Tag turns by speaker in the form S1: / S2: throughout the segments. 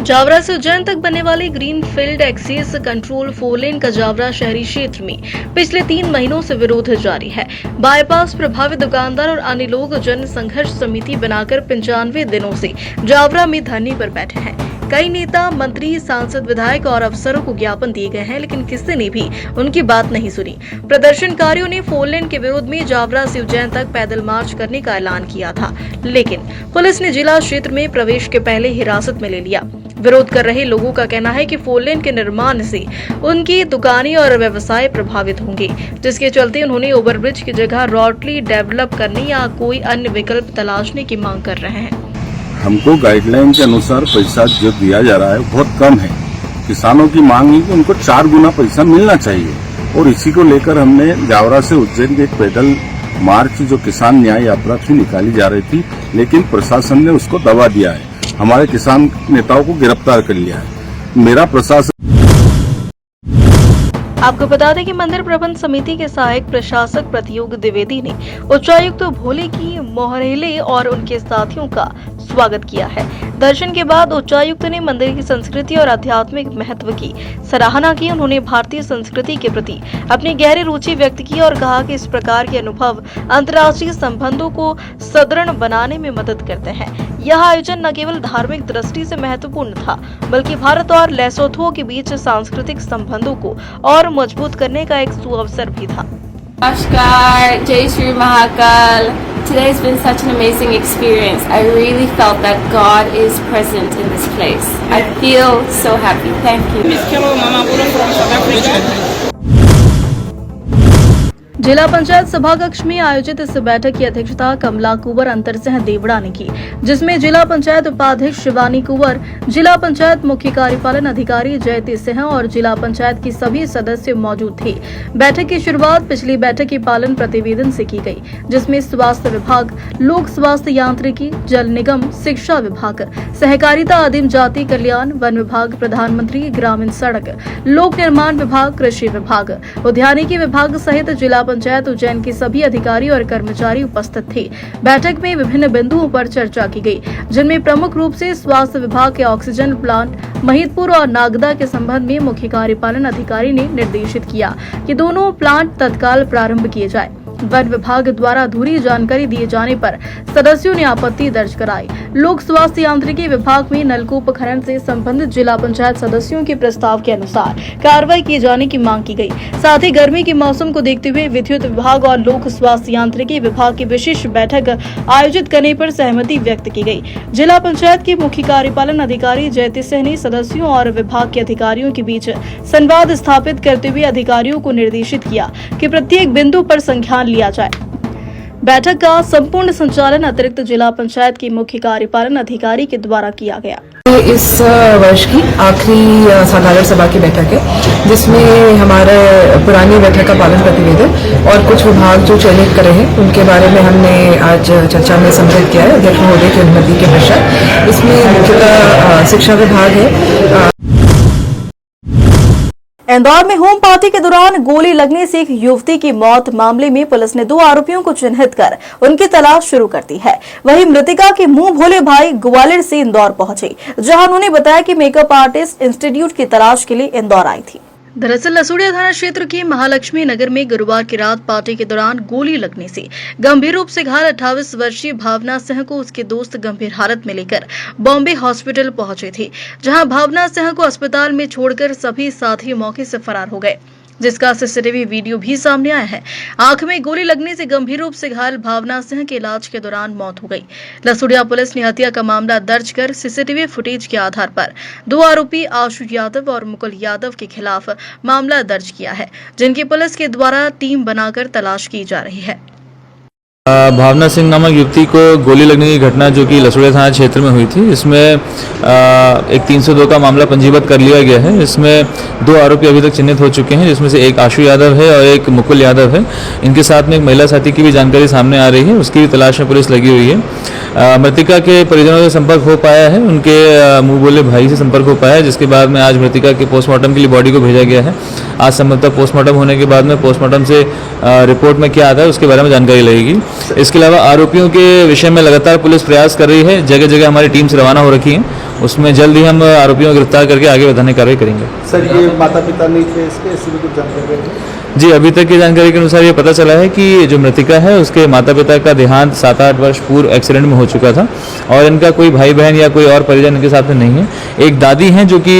S1: जावरा से उज्जैन तक बनने वाली ग्रीनफील्ड एक्सेस कंट्रोल 4 लेन का जावरा शहरी क्षेत्र में पिछले 3 महीनों से विरोध जारी है। बाईपास प्रभावित दुकानदार और अन्य लोग जन संघर्ष समिति बनाकर 95 दिनों से जावरा में धरने पर बैठे हैं। कई नेता, मंत्री, सांसद, विधायक और अफसरों को ज्ञापन दिए गए हैं, लेकिन किसी ने भी उनकी बात नहीं सुनी। प्रदर्शनकारियों ने 4 लेन के विरोध में जावरा से उज्जैन तक पैदल मार्च करने का ऐलान किया था, लेकिन पुलिस ने जिला क्षेत्र में प्रवेश के पहले हिरासत में ले लिया। विरोध कर रहे लोगों का कहना है कि 4 लेन के निर्माण से उनकी दुकानें और व्यवसाय प्रभावित होंगे, जिसके चलते उन्होंने ओवरब्रिज की जगह रोटरी डेवलप करने या कोई अन्य विकल्प तलाशने की मांग कर रहे हैं।
S2: हमको गाइडलाइन के अनुसार पैसा जो दिया जा रहा है बहुत कम है। किसानों की मांग है कि उनको 4 गुना पैसा मिलना चाहिए, और इसी को लेकर हमने जावरा से उज्जैन के एक पैदल मार्च जो किसान न्याय यात्रा थी निकाली जा रही थी, लेकिन प्रशासन ने उसको दबा दिया है। हमारे किसान नेताओं को गिरफ्तार कर लिया है। मेरा प्रशासन
S1: आपको बता दें कि मंदिर प्रबंध समिति के सहायक प्रशासक प्रतियोग द्विवेदी ने उच्चायुक्त भोले की मोहरेले और उनके साथियों का स्वागत किया है। दर्शन के बाद उच्चायुक्त ने मंदिर की संस्कृति और आध्यात्मिक महत्व की सराहना की। उन्होंने भारतीय संस्कृति के प्रति अपनी गहरी रुचि व्यक्त की और कहा कि इस प्रकार के अनुभव अंतर्राष्ट्रीय संबंधों को सुदृढ़ बनाने में मदद करते हैं। यह आयोजन न केवल धार्मिक दृष्टि से महत्वपूर्ण था, बल्कि भारत और लेसोथो के बीच सांस्कृतिक संबंधों को और मजबूत करने का एक सुअवसर भी था।
S3: नमस्कार, जय Shri Mahakal. Today has been such an amazing experience. I really felt that God is present in this place. I feel so happy. Thank you.
S4: Miss Carol Mama Buddha from South Africa.
S1: जिला पंचायत सभाकक्ष में आयोजित इस बैठक की अध्यक्षता कमला कुंवर अंतरसिंह देवड़ा ने की, जिसमें जिला पंचायत उपाध्यक्ष शिवानी कुंवर, जिला पंचायत मुख्य कार्यपालन अधिकारी जयती सिंह और जिला पंचायत की सभी सदस्य मौजूद थे। बैठक की शुरुआत पिछली बैठक के पालन प्रतिवेदन से की गई, जिसमें स्वास्थ्य विभाग, लोक स्वास्थ्य यांत्रिकी, जल निगम, शिक्षा विभाग, सहकारिता, आदिम जाति कल्याण, वन विभाग, प्रधानमंत्री ग्रामीण सड़क, लोक निर्माण विभाग, कृषि विभाग, उद्यानिकी विभाग सहित जिला पंचायत उज्जैन के सभी अधिकारी और कर्मचारी उपस्थित थे। बैठक में विभिन्न बिंदुओं पर चर्चा की गई, जिनमें प्रमुख रूप से स्वास्थ्य विभाग के ऑक्सीजन प्लांट महिदपुर और नागदा के संबंध में मुख्य कार्यपालन अधिकारी ने निर्देशित किया कि दोनों प्लांट तत्काल प्रारंभ किए जाए। वन विभाग द्वारा अधूरी जानकारी दिए जाने पर सदस्यों ने आपत्ति दर्ज कराई। लोक स्वास्थ्य यांत्रिकी विभाग में नलकूप खनन से संबंधित जिला पंचायत सदस्यों के प्रस्ताव के अनुसार कार्रवाई किए जाने की मांग की गई। साथ ही गर्मी के मौसम को देखते हुए विद्युत विभाग और लोक स्वास्थ्य यांत्रिकी विभाग की विशेष बैठक आयोजित करने पर सहमति व्यक्त की गई। जिला पंचायत के मुख्य कार्यपालन अधिकारी जयती सिंह ने सदस्यों और विभाग के अधिकारियों के बीच संवाद स्थापित करते हुए अधिकारियों को निर्देशित किया कि प्रत्येक बिंदु पर संज्ञान लिया जाए। बैठक का संपूर्ण संचालन अतिरिक्त जिला पंचायत के मुख्य कार्यपालन अधिकारी के द्वारा किया गया।
S5: इस वर्ष की आखिरी साधारण सभा की बैठक है, जिसमें हमारे पुरानी बैठक का पालन प्रतिवेदन और कुछ विभाग जो चयनित करे हैं उनके बारे में हमने आज चर्चा में सम्मिलित किया है अध्यक्ष महोदय की अनुमति के पश्चात। इसमें मुख्यतः शिक्षा विभाग है।
S1: इंदौर में होम पार्टी के दौरान गोली लगने से एक युवती की मौत मामले में पुलिस ने 2 आरोपियों को चिन्हित कर उनकी तलाश शुरू कर दी है। वहीं मृतका के मुंह भोले भाई ग्वालियर से इंदौर पहुंचे, जहां उन्होंने बताया कि मेकअप आर्टिस्ट इंस्टीट्यूट की तलाश के लिए इंदौर आई थी। दरअसल लसूड़िया थाना क्षेत्र के महालक्ष्मी नगर में गुरुवार की रात पार्टी के दौरान गोली लगने से गंभीर रूप से घायल 28 वर्षीय भावना सिंह को उसके दोस्त गंभीर हालत में लेकर बॉम्बे हॉस्पिटल पहुंचे थे, जहां भावना सिंह को अस्पताल में छोड़कर सभी साथी मौके से फरार हो गए, जिसका सीसीटीवी वीडियो भी सामने आया है। आंख में गोली लगने से गंभीर रूप से घायल भावना सिंह के इलाज के दौरान मौत हो गई। लसूड़िया पुलिस ने हत्या का मामला दर्ज कर सीसीटीवी फुटेज के आधार पर 2 आरोपी आशु यादव और मुकुल यादव के खिलाफ मामला दर्ज किया है, जिनकी पुलिस के द्वारा टीम बनाकर तलाश की जा रही है।
S6: भावना सिंह नामक युवती को गोली लगने की घटना जो कि लसूड़िया थाना क्षेत्र में हुई थी, इसमें एक 302 का मामला पंजीबद्ध कर लिया गया है। इसमें 2 आरोपी अभी तक चिन्हित हो चुके हैं, जिसमें से एक आशु यादव है और एक मुकुल यादव है। इनके साथ में एक महिला साथी की भी जानकारी सामने आ रही है, उसकी भी तलाश में पुलिस लगी हुई है। मृतिका के परिजनों से संपर्क हो पाया है, उनके मुँह बोले भाई से संपर्क हो पाया है, जिसके बाद में आज मृतिका के पोस्टमार्टम के लिए बॉडी को भेजा गया है। आज संभवतः पोस्टमार्टम होने के बाद में पोस्टमार्टम से रिपोर्ट में क्या आता है उसके बारे में जानकारी लगेगी। इसके अलावा आरोपियों के विषय में लगातार पुलिस प्रयास कर रही है, जगह जगह हमारी टीम्स रवाना हो रखी हैं उसमें जल्द ही हम आरोपियों को गिरफ्तार करके आगे बढ़ाने की कार्रवाई करेंगे।
S7: सर ये माता पिता नहीं थे इसके, इससे भी कुछ जानकारी है?
S6: जी, अभी तक की जानकारी के अनुसार ये पता चला है कि जो मृतिका है उसके माता पिता का देहांत 7-8 वर्ष पूर्व एक्सीडेंट में हो चुका था और इनका कोई भाई बहन या कोई और परिजन इनके साथ में नहीं है। एक दादी हैं जो कि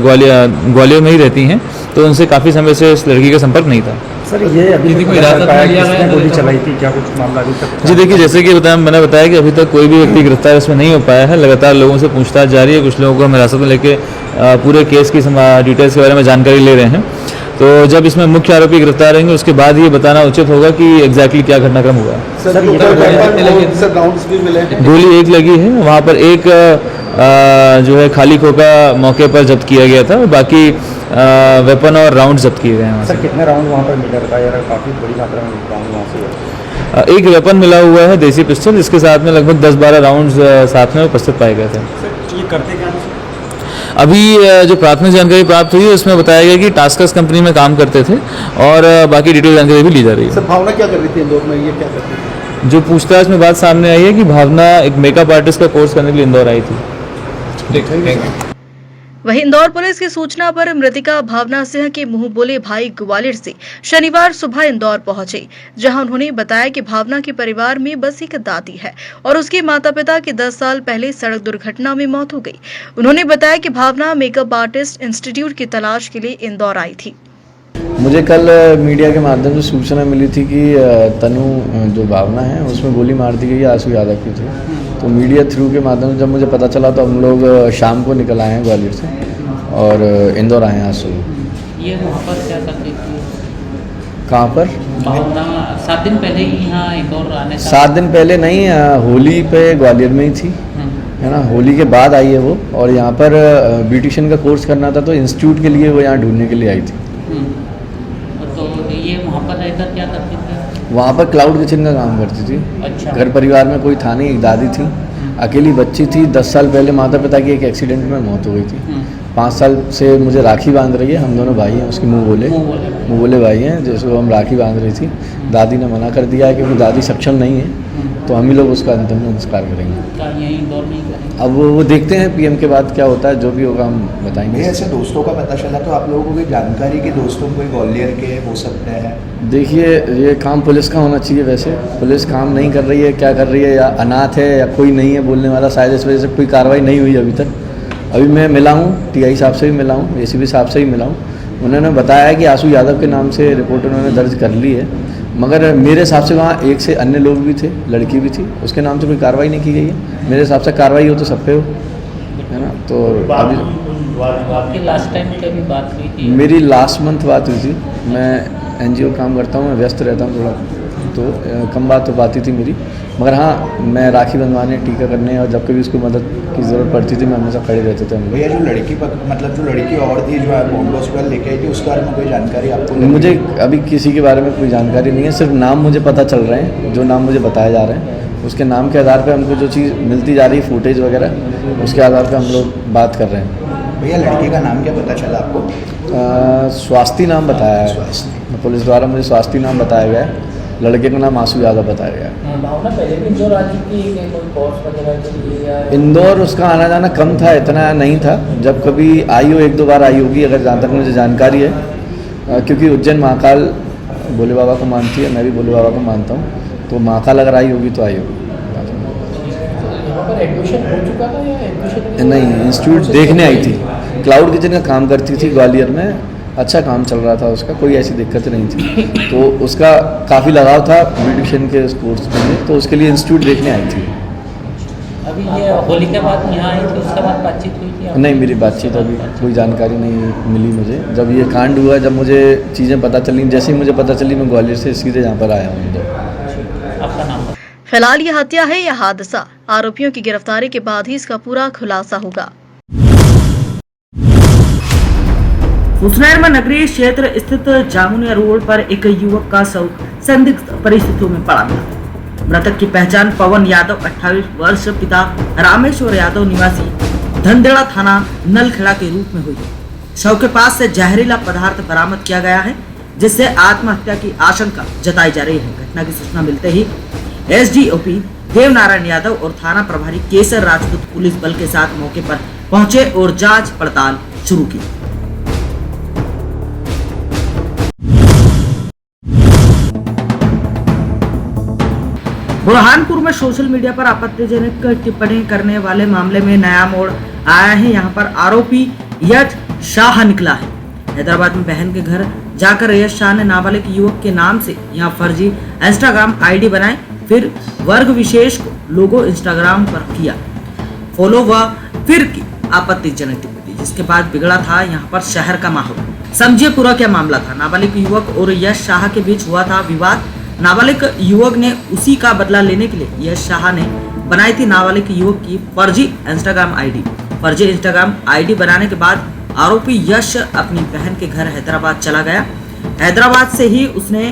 S6: ग्वालियर में ही रहती हैं, तो उनसे काफ़ी समय से इस लड़की का संपर्क नहीं था।
S7: सर ये अभी तक पता चल पाया किसने गोली चलाई थी, क्या कुछ मामला अभी तक?
S6: जी देखिए, जैसे कि मैंने बताया कि अभी तक कोई भी व्यक्ति गिरफ्तार इसमें नहीं हो पाया है। लगातार लोगों से पूछताछ जारी है, कुछ लोगों को हम हिरासत में लेके पूरे केस की डिटेल्स के बारे में जानकारी ले रहे हैं। तो जब इसमें मुख्य आरोपी गिरफ्तार रहेंगे उसके बाद ये बताना उचित होगा कि एग्जैक्टली क्या घटनाक्रम हुआ।
S7: सर राउंड्स भी मिले हैं?
S6: गोली एक लगी है, वहाँ पर एक जो है खाली खोखा मौके पर जब्त किया गया था, बाकी वेपन और राउंड जब्त किए गए हैं।
S7: सर कितने राउंड वहाँ पर मिला था यार? काफ़ी बड़ी मात्रा में राउंड वहाँ से
S6: एक वेपन मिला हुआ है, देसी पिस्टल, जिसके साथ में लगभग 10-12 राउंड्स साथ में उपस्थित पाए गए थे।
S7: ये करते क्या?
S6: अभी जो प्राथमिक जानकारी प्राप्त हुई है उसमें बताया गया कि टास्कस कंपनी में काम करते थे और बाकी डिटेल जानकारी भी ली जा रही है।
S7: सर भावना क्या कर रही थी इंदौर में, ये क्या करती थी?
S6: जो पूछताछ में बात सामने आई है कि भावना एक मेकअप आर्टिस्ट का कोर्स करने के लिए इंदौर आई थी।
S1: वहीं इंदौर पुलिस की सूचना पर मृतिका भावना सिंह के मुंह बोले भाई ग्वालियर से शनिवार सुबह इंदौर पहुंचे, जहां उन्होंने बताया कि भावना के परिवार में बस एक दादी है और उसके माता पिता की 10 साल पहले सड़क दुर्घटना में मौत हो गई। उन्होंने बताया कि भावना मेकअप आर्टिस्ट इंस्टीट्यूट की तलाश के लिए इंदौर आई थी।
S8: मुझे कल मीडिया के माध्यम से सूचना मिली थी कि तनु जो भावना है उसमें गोली मार दी गई, आशु यादव की थी। तो मीडिया थ्रू के माध्यम से जब मुझे पता चला तो हम लोग शाम को निकल आए हैं ग्वालियर से और इंदौर आए हैं आज सुबह।
S9: ये वहाँ पर क्या करती थी?
S8: कहाँ पर?
S9: भावना 7 दिन पहले ही यहाँ इंदौर आने का?
S8: 7 दिन पहले नहीं, होली पे ग्वालियर में ही थी, है ना। होली के बाद आई है वो और यहाँ पर ब्यूटिशियन का कोर्स करना था तो इंस्टीट्यूट के लिए वो यहाँ ढूंढने के लिए आई थी।
S9: तो ये वहाँ पर रहकर क्या करती थी?
S8: वहाँ पर क्लाउड किचन का काम करती थी।
S9: अच्छा।
S8: घर परिवार में कोई था नहीं, एक दादी थी, अकेली बच्ची थी। 10 साल पहले माता पिता की एक एक्सीडेंट में मौत हो गई थी। 5 साल से मुझे राखी बांध रही है, हम दोनों भाई हैं, उसके मुँह बोले भाई हैं, जिसको हम राखी बांध रही थी। दादी ने मना कर दिया है क्योंकि दादी सक्षम नहीं है, तो हम ही लोग उसका अंतिम संस्कार करेंगे।
S9: यहीं इंदौर में ही करेंगे?
S8: अब वो देखते हैं पीएम के बाद क्या होता है, जो भी होगा हम बताएंगे।
S7: ऐसे दोस्तों का पता चला तो आप लोगों को कोई जानकारी की दोस्तों कोई ग्वालियर के हो सकते हैं?
S8: देखिए, ये काम पुलिस का होना चाहिए। वैसे पुलिस काम नहीं कर रही है, क्या कर रही है, या अनाथ है या कोई नहीं है बोलने वाला, शायद इस वजह से कोई कार्रवाई नहीं हुई अभी तक। अभी मैं मिला हूँ, टीआई साहब से भी मिला हूँ, एसीपी साहब से भी मिला हूँ। उन्होंने बताया कि आशु यादव के नाम से रिपोर्ट उन्होंने दर्ज कर ली है, मगर मेरे हिसाब से वहाँ एक से अन्य लोग भी थे, लड़की भी थी, उसके नाम से कोई कार्रवाई नहीं की गई है। मेरे हिसाब से कार्रवाई हो तो सब पे हो, है ना। तो अभी
S9: आपकी लास्ट टाइम कभी बात हुई थी?
S8: मेरी लास्ट मंथ बात हुई थी। मैं एनजीओ काम करता हूँ, मैं व्यस्त रहता हूँ थोड़ा, तो कम बात हो पाती थी मेरी। मगर हाँ, मैं राखी बंधवाने, टीका करने और जब कभी उसको मदद की ज़रूरत पड़ती थी मैं हमेशा खड़े रहते थे।
S7: भैया जो लड़की मतलब जो लड़की और थी जो बॉम्बे हॉस्पिटल लेके आई थी, उसके बारे में कोई जानकारी आपको?
S8: मुझे अभी किसी के बारे में कोई जानकारी नहीं है, सिर्फ नाम मुझे पता चल रहे हैं, जो नाम मुझे बताए जा रहे हैं उसके नाम के आधार पर हमको जो चीज़ मिलती जा रही है, फुटेज वगैरह, उसके आधार पर हम लोग बात कर रहे हैं।
S7: भैया लड़की का नाम क्या पता चला आपको?
S8: स्वास्थी नाम बताया है पुलिस द्वारा, मुझे स्वास्थी नाम बताया गया है। लड़के का नाम आशु यादव बताया गया है।
S9: भावना पहले भी इंदौर आ चुकी है, कोई कोर्स वगैरह के लिए या?
S8: इंदौर उसका आना जाना कम था, इतना नहीं था। जब कभी आई हो, 1-2 बार आई होगी, अगर जहाँ तक मुझे जानकारी है, क्योंकि उज्जैन महाकाल भोले बाबा को मानती है, मैं भी भोले बाबा को मानता हूँ, तो महाकाल अगर आई होगी तो आई होगी।
S9: यहाँ पर एडमिशन हो चुका था या एडमिशन
S8: नहीं, इंस्टीट्यूट देखने आई थी। क्लाउड किचन का काम करती थी ग्वालियर में, अच्छा काम चल रहा था उसका, कोई ऐसी दिक्कत नहीं थी। तो उसका काफ़ी लगाव था ब्यूटिशियन के कोर्स में, तो उसके लिए इंस्टीट्यूट देखने आई थी।
S9: अभी ये होली के बाद यहाँ आई थी, उसके बाद बातचीत हुई थी?
S8: नहीं, मेरी बातचीत अभी कोई जानकारी नहीं मिली मुझे। जब ये कांड हुआ, जब मुझे चीज़ें पता चली, जैसे ही मुझे पता चली, मैं ग्वालियर से सीधे यहाँ पर आया हूँ।
S9: आपका नाम?
S1: फिलहाल ये हत्या है या हादसा, आरोपियों की गिरफ्तारी के बाद ही इसका पूरा खुलासा होगा।
S10: उसनैर में नगरीय क्षेत्र स्थित जामुनिया रोड पर एक युवक का शव संदिग्ध परिस्थितियों में पड़ा मिला। मृतक की पहचान पवन यादव 28 वर्ष, पिता रामेश्वर यादव निवासी धंदेड़ा थाना नलखेड़ा के रूप में हुई। शव के पास से जहरीला पदार्थ बरामद किया गया है, जिससे आत्महत्या की आशंका जताई जा रही है। घटना की सूचना मिलते ही एसडीओपी देवनारायण यादव और थाना प्रभारी केसर राजपूत पुलिस बल के साथ मौके पर पहुंचे और जांच पड़ताल शुरू की। बुरहानपुर में सोशल मीडिया पर आपत्तिजनक टिप्पणी करने वाले मामले में नया मोड़ आया है। यहाँ पर आरोपी यश शाह निकला है। हैदराबाद में बहन के घर जाकर यश शाह ने नाबालिग युवक के नाम से यहाँ फर्जी इंस्टाग्राम आईडी बनाई, फिर वर्ग विशेष को लोगो इंस्टाग्राम पर किया फॉलो व फिर की आपत्तिजनक टिप्पणी, जिसके बाद बिगड़ा था यहाँ पर शहर का माहौल। समझिए पूरा क्या मामला था। नाबालिग युवक और यश शाह के बीच हुआ था विवाद। नाबालिग युवक ने उसी का बदला लेने के लिए यश शाह ने बनाई थी नाबालिग युवक की फर्जी इंस्टाग्राम आईडी। फर्जी इंस्टाग्राम आईडी बनाने के बाद आरोपी यश अपनी बहन के घर हैदराबाद चला गया। हैदराबाद से ही उसने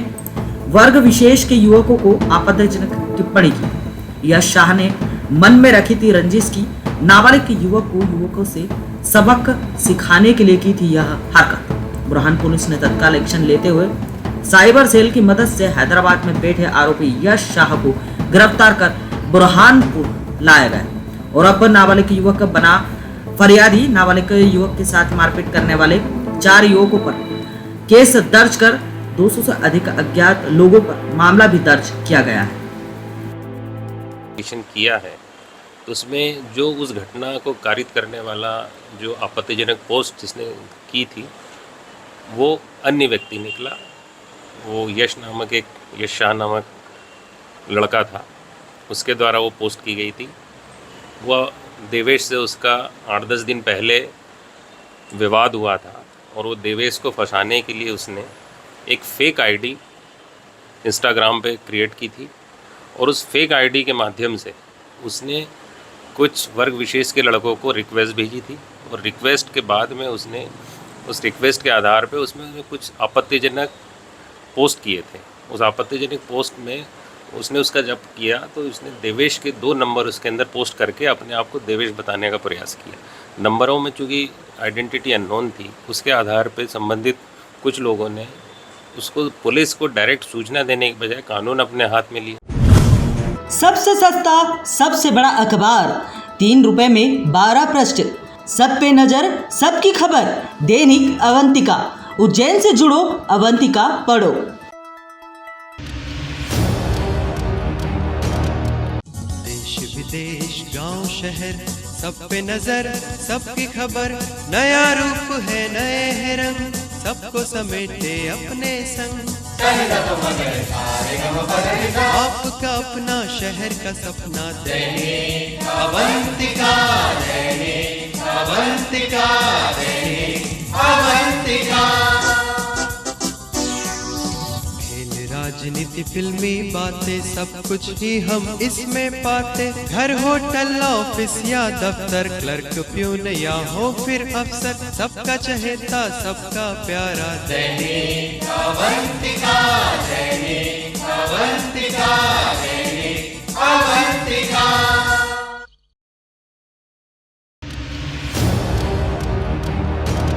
S10: वर्ग विशेष के युवकों को आपत्तिजनक टिप्पणी की। यश शाह ने मन में रखी थी रंजिश की नाबालिग युवक को युवकों से सबक सिखाने के लिए की थी यह हरकत। बुरहान पुलिस ने तत्काल एक्शन लेते हुए साइबर सेल की मदद से हैदराबाद में बैठे आरोपी यश शाह को गिरफ्तार कर बुरहानपुर लाया गया और अब नाबालिग युवक बना फरियादी। नाबालिग युवक के साथ मारपीट करने वाले 4 युवकों पर केस दर्ज कर 200 से अधिक अज्ञात लोगों पर मामला भी दर्ज किया गया है।
S11: किया है तो उसमें जो उस घटना को कारित करने वाला जो आपत्तिजनक पोस्ट जिसने की थी वो अन्य व्यक्ति निकला। वो यश शाह नामक लड़का था, उसके द्वारा वो पोस्ट की गई थी। वह देवेश से उसका 8-10 दिन पहले विवाद हुआ था और वो देवेश को फंसाने के लिए उसने एक फेक आईडी इंस्टाग्राम पे क्रिएट की थी और उस फेक आईडी के माध्यम से उसने कुछ वर्ग विशेष के लड़कों को रिक्वेस्ट भेजी थी और रिक्वेस्ट के बाद में उसने उस रिक्वेस्ट के आधार पे उसमें कुछ आपत्तिजनक पोस्ट किए थे। उस आपत्तिजनक पोस्ट में उसने उसका जब किया तो उसने देवेश के 2 नंबर उसके अंदर पोस्ट करके अपने आप को देवेश बताने का प्रयास किया। नंबरों में चूँकि आइडेंटिटी अननोन थी, उसके आधार पे संबंधित कुछ लोगों ने उसको पुलिस को डायरेक्ट सूचना देने के बजाय कानून अपने हाथ में लिया।
S12: सबसे सस्ता सबसे बड़ा अखबार 3 रुपए में 12 पृष्ठ, सब पे नजर सबकी खबर। दैनिक अवंतिका, उज्जैन से जुड़ो, अवंतिका पढ़ो।
S13: देश विदेश गांव शहर सब पे नजर सबकी खबर। नया रूप है नए है रंग, सबको समेटे अपने संग। आपका अपना शहर का सपना दैनिक अवंतिका, दैनिक अवंतिका, दैनिक अवंतिका। खेल राजनीति फिल्मी बातें सब कुछ ही हम इसमें पाते। घर होटल ऑफिस या दफ्तर, क्लर्क प्यून या हो फिर अफसर, सबका चहेता सबका प्यारा दैनिक अवंतिका।